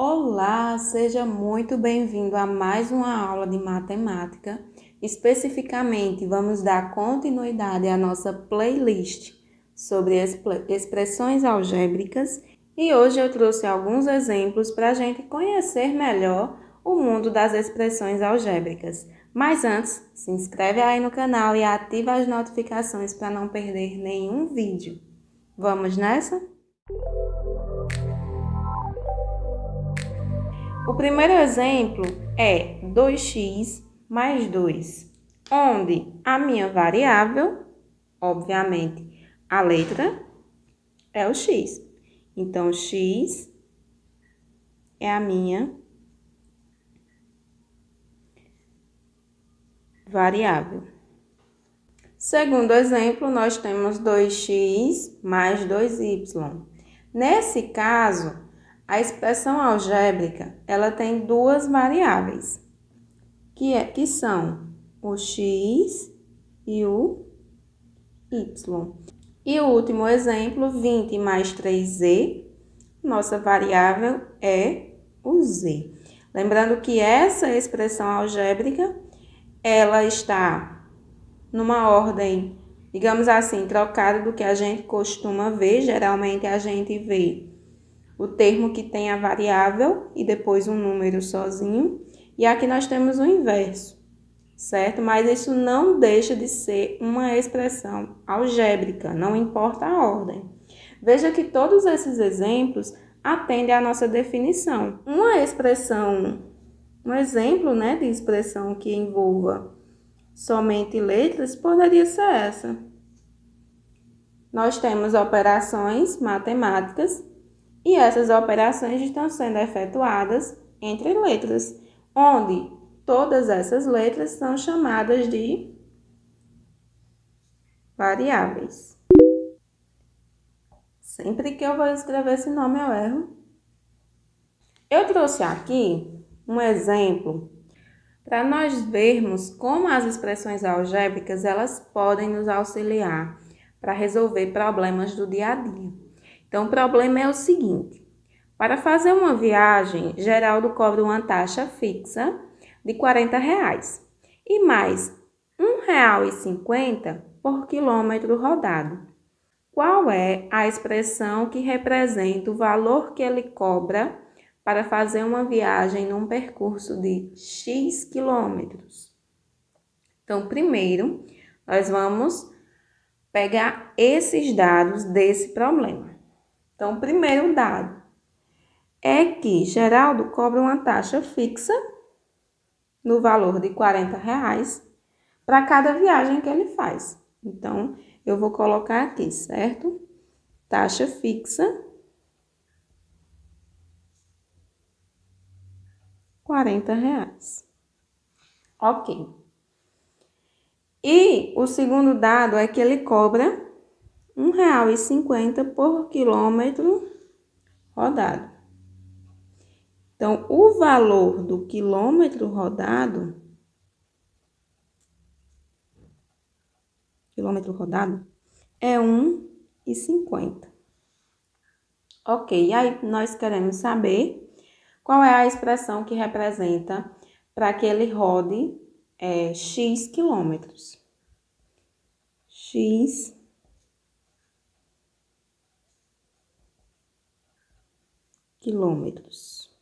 Olá, seja muito bem-vindo a mais uma aula de matemática. Especificamente, vamos dar continuidade à nossa playlist sobre expressões algébricas e hoje eu trouxe alguns exemplos para a gente conhecer melhor o mundo das expressões algébricas. Mas antes, se inscreve aí no canal e ativa as notificações para não perder nenhum vídeo. Vamos nessa? O primeiro exemplo é 2x mais 2, onde a minha variável, obviamente, a letra é o x. Então, x é a minha variável. Segundo exemplo, nós temos 2x mais 2y. Nesse caso, a expressão algébrica, ela tem duas variáveis, que são o x e o y. E o último exemplo, 20 mais 3z, nossa variável é o z. Lembrando que essa expressão algébrica, ela está numa ordem, digamos assim, trocada do que a gente costuma ver. Geralmente a gente vê o termo que tem a variável e depois um número sozinho. E aqui nós temos o inverso, certo? Mas isso não deixa de ser uma expressão algébrica, não importa a ordem. Veja que todos esses exemplos atendem à nossa definição. Uma expressão, um exemplo, de expressão que envolva somente letras poderia ser essa. Nós temos operações matemáticas e essas operações estão sendo efetuadas entre letras, onde todas essas letras são chamadas de variáveis. Sempre que eu vou escrever esse nome, eu erro. Eu trouxe aqui um exemplo para nós vermos como as expressões algébricas elas podem nos auxiliar para resolver problemas do dia a dia. Então, o problema é o seguinte: para fazer uma viagem, Geraldo cobra uma taxa fixa de R$ 40 e mais R$ 1,50 por quilômetro rodado. Qual é a expressão que representa o valor que ele cobra para fazer uma viagem num percurso de X quilômetros? Então, primeiro, nós vamos pegar esses dados desse problema. Então, o primeiro dado é que Geraldo cobra uma taxa fixa no valor de R$ 40 para cada viagem que ele faz. Então, eu vou colocar aqui, certo? Taxa fixa, R$ 40. Ok. E o segundo dado é que ele cobra R$ 1,50 por quilômetro rodado. Então, o valor do quilômetro rodado é R$ 1,50. Ok, e aí nós queremos saber qual é a expressão que representa para que ele rode X quilômetros. X quilômetros.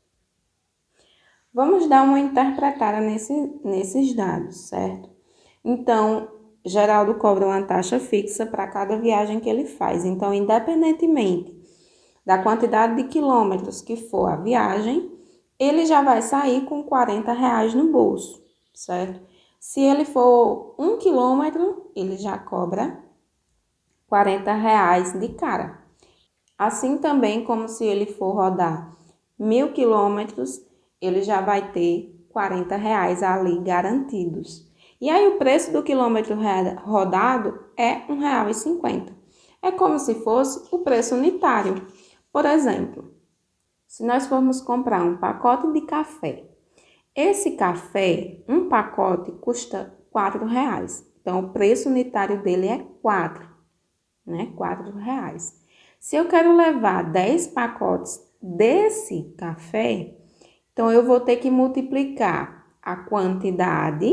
Vamos dar uma interpretada nesses dados, certo? Então, Geraldo cobra uma taxa fixa para cada viagem que ele faz. Então, independentemente da quantidade de quilômetros que for a viagem, ele já vai sair com R$ 40 no bolso, certo? Se ele for 1 quilômetro, ele já cobra R$ 40 de cara. Assim também como se ele for rodar 1.000 quilômetros, ele já vai ter R$ 40 ali garantidos. E aí o preço do quilômetro rodado é R$ 1,50. É como se fosse o preço unitário. Por exemplo, se nós formos comprar um pacote de café, esse café, um pacote, custa R$ 4. Então, o preço unitário dele é 4, R$ 4. Se eu quero levar 10 pacotes desse café, então eu vou ter que multiplicar a quantidade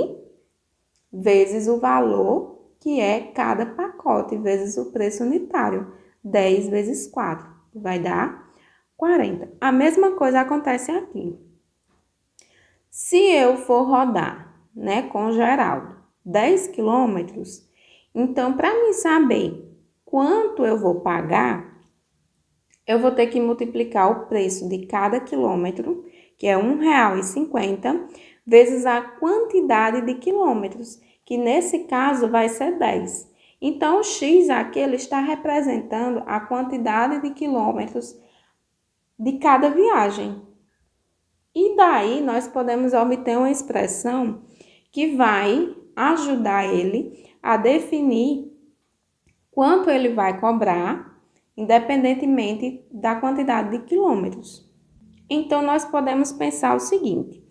vezes o valor, que é cada pacote, vezes o preço unitário. 10 vezes 4 vai dar 40. A mesma coisa acontece aqui. Se eu for rodar, né, com o Geraldo, 10 quilômetros, então, para mim saber quanto eu vou pagar, eu vou ter que multiplicar o preço de cada quilômetro, que é R$ 1,50, vezes a quantidade de quilômetros, que nesse caso vai ser 10. Então, o X aqui ele está representando a quantidade de quilômetros de cada viagem. E daí nós podemos obter uma expressão que vai ajudar ele a definir quanto ele vai cobrar, independentemente da quantidade de quilômetros. Então, nós podemos pensar o seguinte: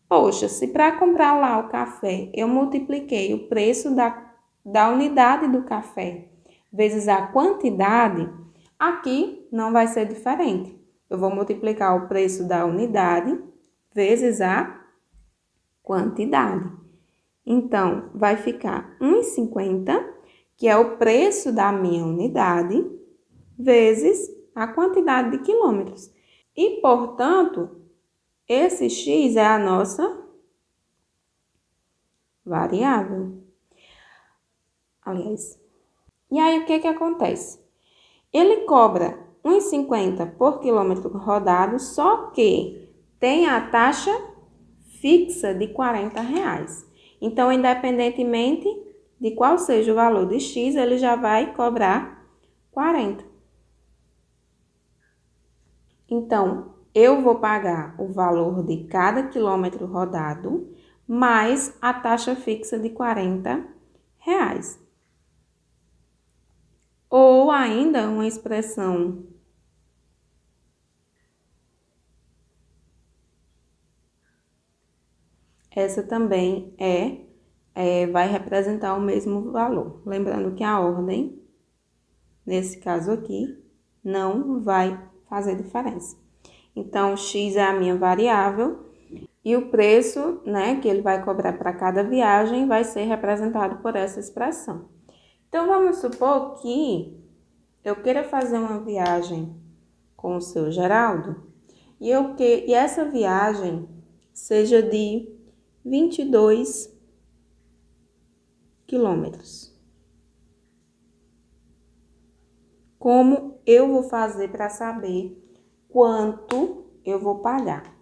poxa, se para comprar lá o café eu multipliquei o preço da unidade do café vezes a quantidade, aqui não vai ser diferente. Eu vou multiplicar o preço da unidade vezes a quantidade. Então, vai ficar R$ 1,50, que é o preço da minha unidade, vezes a quantidade de quilômetros. E, portanto, esse X é a nossa variável. Aliás, e aí o que acontece? Ele cobra R$ 1,50 por quilômetro rodado, só que tem a taxa fixa de R$ 40. Então, independentemente de qual seja o valor de X, ele já vai cobrar 40. Então, eu vou pagar o valor de cada quilômetro rodado, mais a taxa fixa de R$ 40. Ou ainda uma expressão essa também vai representar o mesmo valor. Lembrando que a ordem, nesse caso aqui, não vai fazer diferença. Então, X é a minha variável e o preço, né, que ele vai cobrar para cada viagem vai ser representado por essa expressão. Então, vamos supor que eu queira fazer uma viagem com o seu Geraldo e essa viagem seja de 22 quilômetros. Como eu vou fazer para saber quanto eu vou pagar?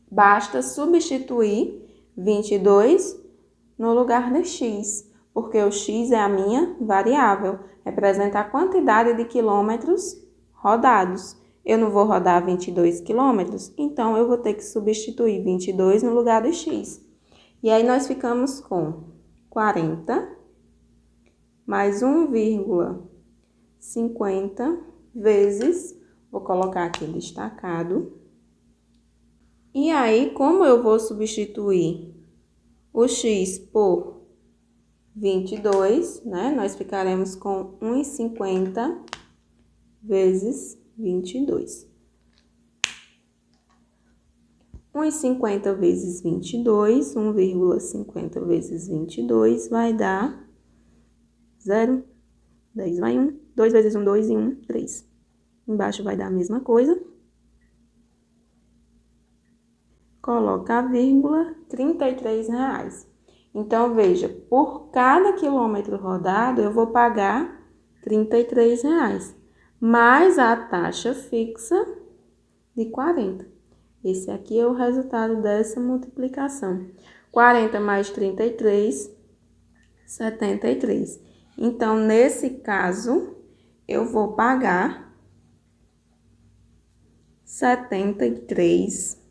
Basta substituir 22 no lugar de X, porque o X é a minha variável, representa a quantidade de quilômetros rodados. Eu não vou rodar 22 quilômetros, então eu vou ter que substituir 22 no lugar de X. E aí nós ficamos com 40 mais 1,50 vezes, vou colocar aqui destacado. E aí, como eu vou substituir o X por 22, né? Nós ficaremos com 1,50 vezes 22. 1,50 vezes 22, 1,50 vezes 22 vai dar 0, 10 vai 1, 2 vezes 1, 2 e 1, 3. Embaixo vai dar a mesma coisa. Coloca a vírgula, R$ 33. Então, veja, por cada quilômetro rodado, eu vou pagar R$ 33, mais a taxa fixa de 40. Esse aqui é o resultado dessa multiplicação. 40 mais 33, 73. Então, nesse caso, eu vou pagar R$ 73.